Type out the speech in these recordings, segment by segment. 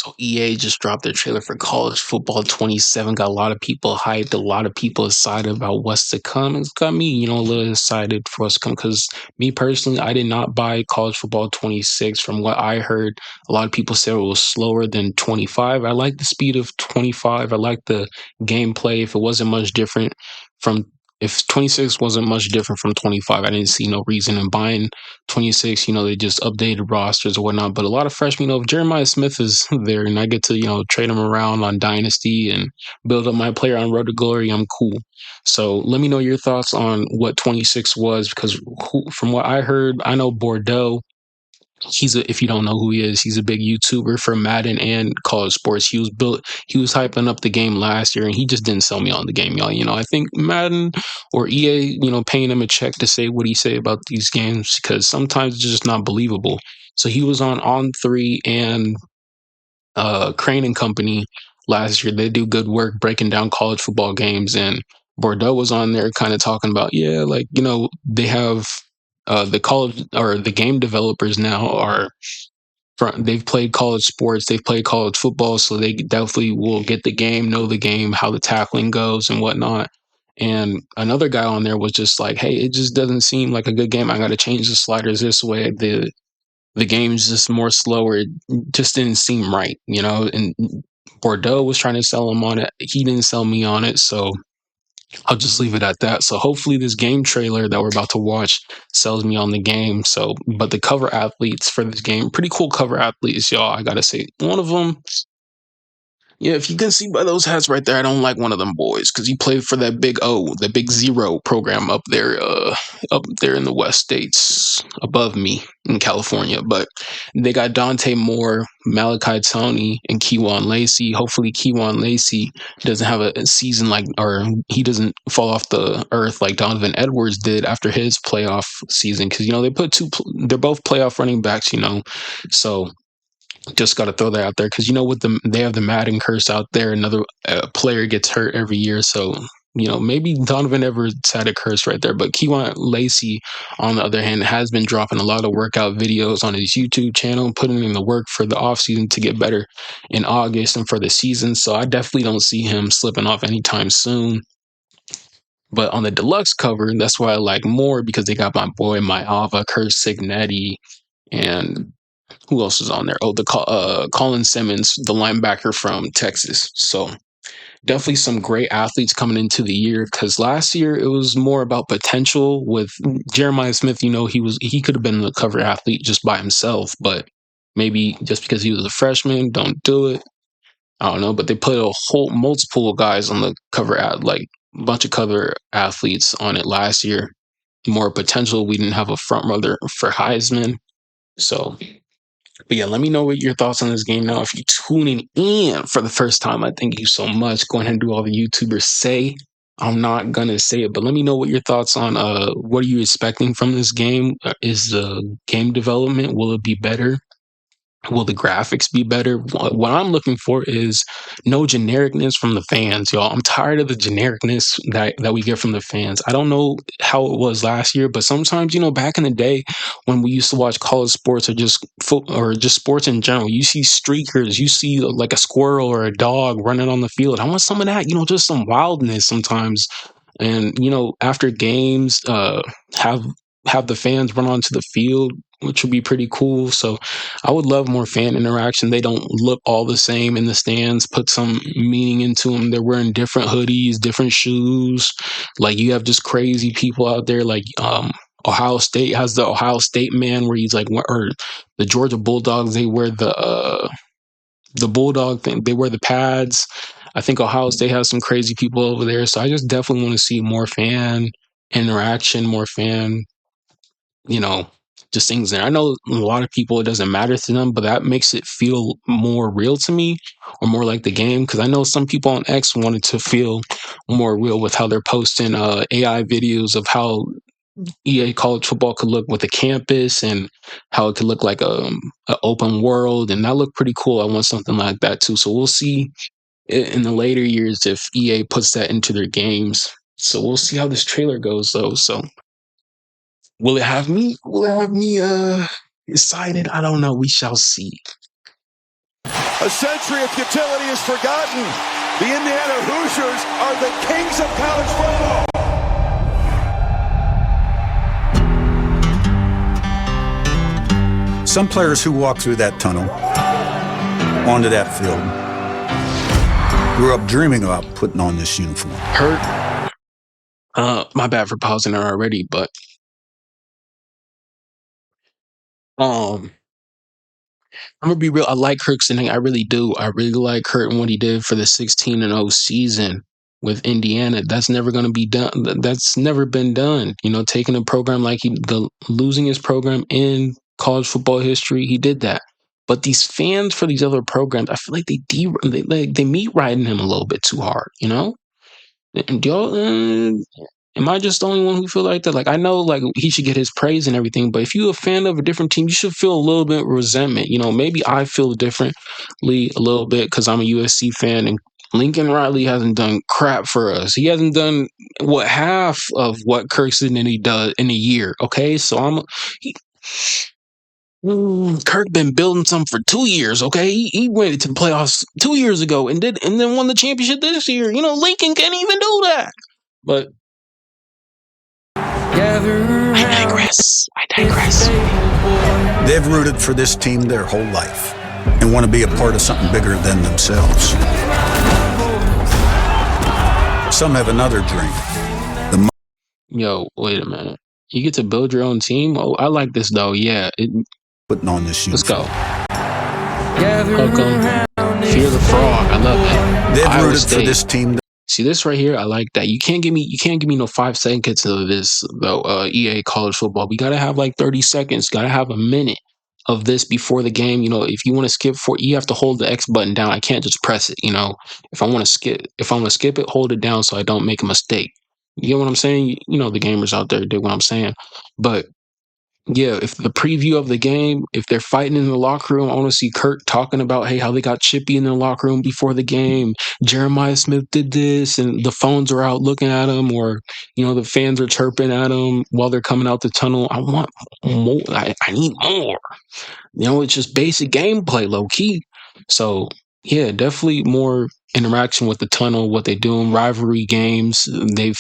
So EA just dropped their trailer for College Football 27. Got a lot of people hyped, a lot of people excited about what's to come. It's got me, a little excited for what's to come because me personally, I did not buy College Football 26. From what I heard, a lot of people said it was slower than 25. I like the speed of 25. I like the gameplay. If it wasn't much different from if 26 wasn't much different from 25, I didn't see no reason in buying 26. They just updated rosters or whatnot. But a lot of freshmen, if Jeremiah Smith is there and I get to, trade him around on Dynasty and build up my player on Road to Glory, I'm cool. So let me know your thoughts on what 26 was because from what I heard, I know Bordeaux. If you don't know who he is, he's a big YouTuber for Madden and college sports. He was hyping up the game last year and he just didn't sell me on the game, y'all. I think Madden or EA, paying him a check to say what he say about these games because sometimes it's just not believable. So he was on 3 and Crane and Company last year. They do good work breaking down college football games, and Bordeaux was on there kind of talking about, yeah, like they have the college or the game developers now are they've played college sports, they've played college football, so they definitely will get the game, know the game, how the tackling goes and whatnot. And another guy on there was just like, hey, it just doesn't seem like a good game. I got to change the sliders this way. The game's just more slower. It just didn't seem right, And Bordeaux was trying to sell him on it. He didn't sell me on it, so I'll just leave it at that. So hopefully this game trailer that we're about to watch sells me on the game. So, but the cover athletes for this game, pretty cool cover athletes, y'all. I gotta say, one of them, yeah, if you can see by those hats right there, I don't like one of them boys because he played for that big O, the big zero program up there in the West States above me in California. But they got Dante Moore, Malachi Tony, and Keywan Lacey. Hopefully, Keywan Lacey doesn't have a season or he doesn't fall off the earth like Donovan Edwards did after his playoff season because they they're both playoff running backs, so just got to throw that out there because with them they have the Madden curse out there. Another player gets hurt every year, so maybe Donovan Edwards had a curse right there. But Keywan Lacey, on the other hand, has been dropping a lot of workout videos on his YouTube channel, putting in the work for the offseason to get better in August and for the season. So I definitely don't see him slipping off anytime soon. But on the deluxe cover, that's why I like more because they got my boy Myava, Kurt Signetti, and who else is on there? Oh, Colin Simmons, the linebacker from Texas. So definitely some great athletes coming into the year because last year it was more about potential with Jeremiah Smith. He could have been the cover athlete just by himself, but maybe just because he was a freshman, don't do it. I don't know, but they put a whole multiple guys on the cover like a bunch of cover athletes on it last year. More potential. We didn't have a front runner for Heisman, so. But yeah, let me know what your thoughts on this game now. If you're tuning in for the first time, I thank you so much. Go ahead and do all the YouTubers say. I'm not gonna say it, but let me know what your thoughts on what are you expecting from this game? Is the game development, will it be better? Will the graphics be better? What I'm looking for is no genericness from the fans, y'all. I'm tired of the genericness that we get from the fans. I don't know how it was last year, but sometimes, back in the day when we used to watch college sports or just or just sports in general, you see streakers, you see like a squirrel or a dog running on the field. I want some of that, just some wildness sometimes. And after games, have the fans run onto the field, which would be pretty cool. So I would love more fan interaction. They don't look all the same in the stands. Put some meaning into them. They're wearing different hoodies, different shoes. Like you have just crazy people out there. Like Ohio State has the Ohio State man where he's like, or the Georgia Bulldogs. They wear the Bulldog thing. They wear the pads. I think Ohio State has some crazy people over there. So I just definitely want to see more fan interaction, more fan, you know, just things there. I know a lot of people, it doesn't matter to them, but that makes it feel more real to me or more like the game. Because I know some people on X wanted to feel more real with how they're posting AI videos of how EA college football could look with a campus and how it could look like a open world. And that looked pretty cool. I want something like that too. So we'll see in the later years if EA puts that into their games. So we'll see how this trailer goes though. So will it have me? Will it have me excited? I don't know. We shall see. A century of futility is forgotten. The Indiana Hoosiers are the kings of college football. Some players who walk through that tunnel onto that field grew up dreaming about putting on this uniform. Hurt. My bad for pausing there already, but um, I'm gonna be real. I like Kirk's inning. I really do. I really like Kurt and what he did for the 16-0 season with Indiana. That's never gonna be done. That's never been done. You know, taking a program like losing his program in college football history, he did that. But these fans for these other programs, I feel like they meat riding him a little bit too hard. You know, and y'all, am I just the only one who feel like that? Like, I know, like, he should get his praise and everything, but if you're a fan of a different team, you should feel a little bit of resentment. You know, maybe I feel differently a little bit because I'm a USC fan, and Lincoln Riley hasn't done crap for us. He hasn't done half of what Kirkson and he does in a year. Okay, so he, Kirk been building something for 2 years. Okay, he went to the playoffs 2 years ago and then won the championship this year. You know, Lincoln can't even do that. But I digress. They've rooted for this team their whole life and want to be a part of something bigger than themselves. Some have another dream. Yo, wait a minute. You get to build your own team? Oh, I like this, though. Yeah. Putting on this uniform. Let's go. Welcome. Fear the frog. I love it. They've rooted for this team. See this right here? I like that. You can't give me no 5 seconds of this though. EA college football. We gotta have like 30 seconds. Gotta have a minute of this before the game. You know, if you want to skip you have to hold the X button down. I can't just press it. You know, if I want to skip it, hold it down so I don't make a mistake. You get what I'm saying? You know, the gamers out there dig what I'm saying. But yeah, if the preview of the game, if they're fighting in the locker room, I want to see Kurt talking about, hey, how they got chippy in the locker room before the game. Jeremiah Smith did this, and the phones are out looking at him, or, you know, the fans are chirping at him while they're coming out the tunnel. I want more. I need more. You know, it's just basic gameplay, low key. So yeah, definitely more interaction with the tunnel, what they doing, rivalry games. They're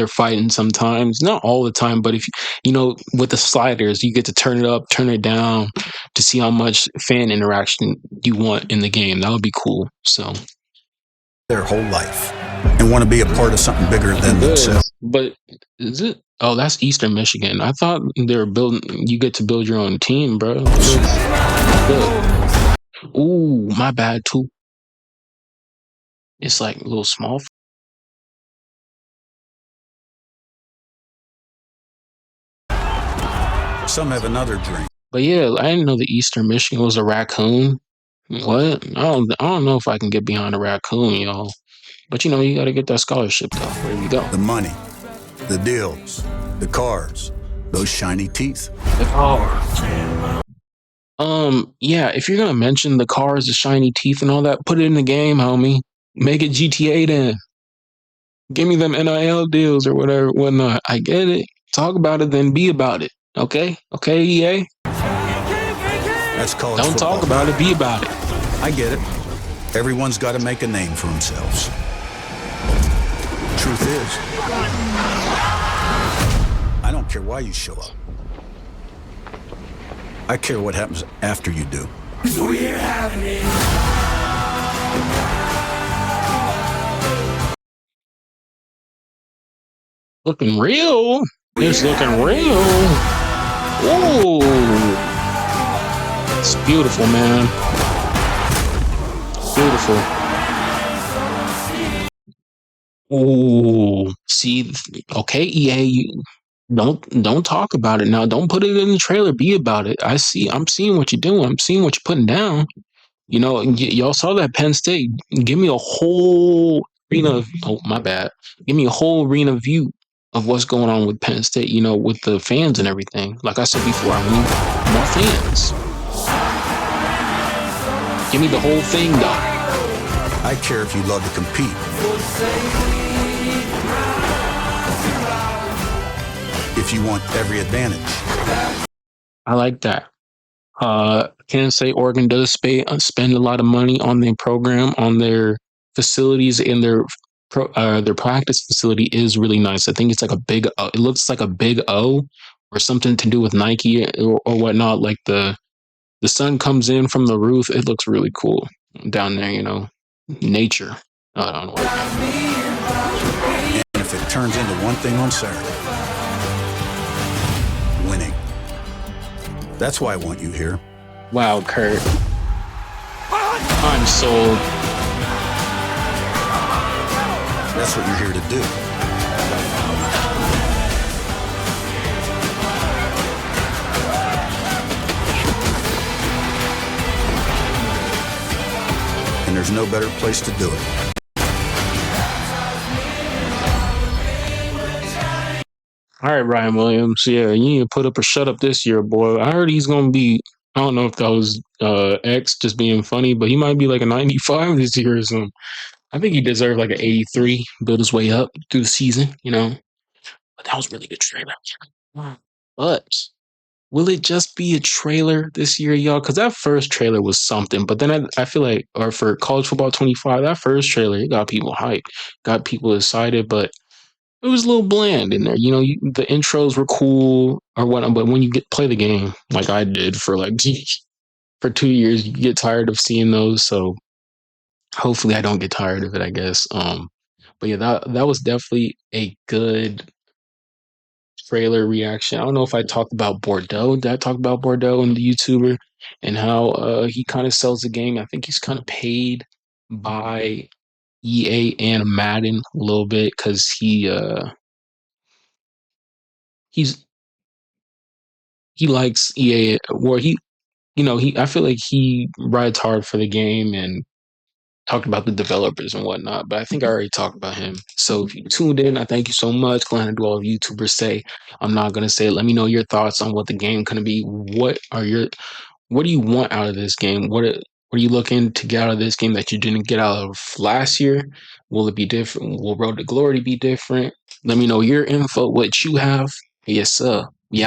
fighting sometimes, not all the time, but if you know, with the sliders, you get to turn it up, turn it down to see how much fan interaction you want in the game. That would be cool. So their whole life and want to be a part of something bigger than themselves. But is it? Oh, that's Eastern Michigan. I thought they were building. You get to build your own team, bro. Look. Ooh, my bad too. It's like a little small. Some have another dream. But yeah, I didn't know the Eastern Michigan was a raccoon. What? I don't know if I can get behind a raccoon, y'all. But you know, you got to get that scholarship though. Where you go? The money, the deals, the cars, those shiny teeth. The cars. Yeah, if you're gonna mention the cars, the shiny teeth, and all that, put it in the game, homie. Make it GTA then. Give me them NIL deals or whatever, whatnot. I get it. Talk about it, then be about it. Okay, EA. That's college Don't football. talk about it, be about it. I get it. Everyone's got to make a name for themselves. Truth is, I don't care why you show up. I care what happens after you do. We're having it. Looking real. It's looking real. Ooh. It's beautiful, man. Beautiful. Ooh. See, okay, EA, don't talk about it now. Don't put it in the trailer. Be about it. I'm seeing what you're doing. I'm seeing what you're putting down. You know, y'all saw that Penn State. Give me a whole arena. Oh, my bad. Give me a whole arena view of what's going on with Penn State, you know, with the fans and everything. Like I said before, I need more fans. Give me the whole thing, though. I care if you love to compete. If you want every advantage. I like that. Can't say Oregon does spend a lot of money on their program, on their facilities, and their practice facility is really nice. I think it's like a big. It looks like a big O, or something to do with Nike or whatnot. Like the sun comes in from the roof. It looks really cool down there. Nature. I don't know. And if it turns into one thing on Saturday, winning. That's why I want you here. Wow, Kurt. I'm sold. That's what you're here to do. And there's no better place to do it. All right, Ryan Williams. Yeah, you need to put up or shut up this year, boy. I heard he's gonna be. I don't know if that was X just being funny, but he might be like a 95 this year or something. I think he deserved like an 83. Build his way up through the season. But that was really good trailer. But will it just be a trailer this year, y'all? Because that first trailer was something. But then I feel like, or for college football 25, that first trailer, it got people hyped, got people excited, but it was a little bland in there. The intros were cool or whatnot, but when you play the game, like I did for like for 2 years, you get tired of seeing those. So hopefully, I don't get tired of it. I guess. But yeah, that was definitely a good trailer reaction. I don't know if I talked about Bordeaux. Did I talk about Bordeaux and the YouTuber and how he kind of sells the game? I think he's kind of paid by EA and Madden a little bit because he's he likes EA, or he I feel like he rides hard for the game and talked about the developers and whatnot, but I think I already talked about him. So if you tuned in, I thank you so much. Glad to do all YouTubers say. I'm not gonna say it. Let me know your thoughts on what the game gonna be. What do you want out of this game? What are you looking to get out of this game that you didn't get out of last year? Will it be different? Will Road to Glory be different? Let me know your info, what you have. Yes, sir.